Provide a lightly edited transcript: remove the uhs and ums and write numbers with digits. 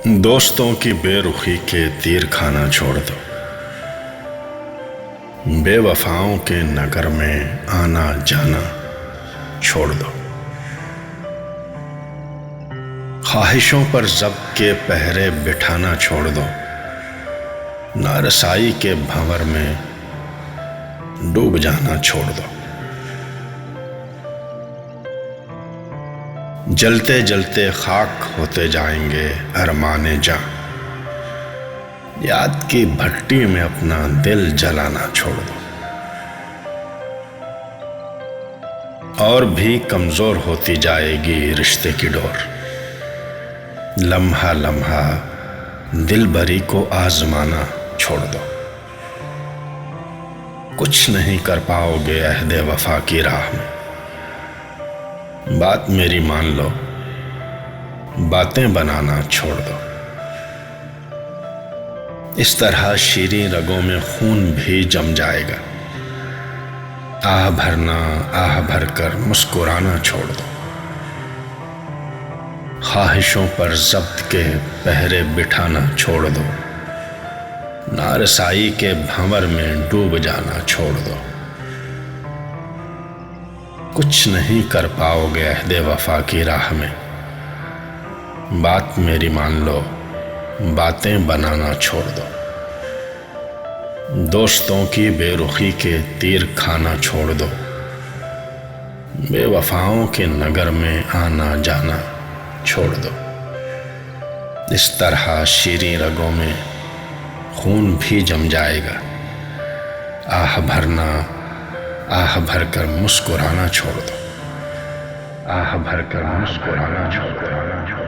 दोस्तों की बेरुखी के तीर खाना छोड़ दो। बेवफाओं के नगर में आना जाना छोड़ दो। ख्वाहिशों पर ज़ब्त के पहरे बिठाना छोड़ दो। नारसाई के भंवर में डूब जाना छोड़ दो। जलते जलते खाक होते जाएंगे अरमाने जां। याद की भट्टी में अपना दिल जलाना छोड़ दो। और भी कमजोर होती जाएगी रिश्ते की डोर। लम्हा लम्हा दिल भरी को आजमाना छोड़ दो। कुछ नहीं कर पाओगे अहदे वफा की राह में। बात मेरी मान लो, बातें बनाना छोड़ दो। इस तरह शीरीं रगों में खून भी जम जाएगा। आह भरना, आह भरकर मुस्कुराना छोड़ दो। ख्वाहिशों पर ज़ब्त के पहरे बिठाना छोड़ दो। नारसाई के भंवर में डूब जाना छोड़ दो। कुछ नहीं कर पाओगे अहदे वफा की राह में। बात मेरी मान लो, बातें बनाना छोड़ दो। दोस्तों की बेरुखी के तीर खाना छोड़ दो। बेवफाओं के नगर में आना जाना छोड़ दो। इस तरह शीरीं रगों में खून भी जम जाएगा। आह भरना, आह भरकर मुस्कुराना छोड़ दो। आह भरकर मुस्कुराना छोड़ दो।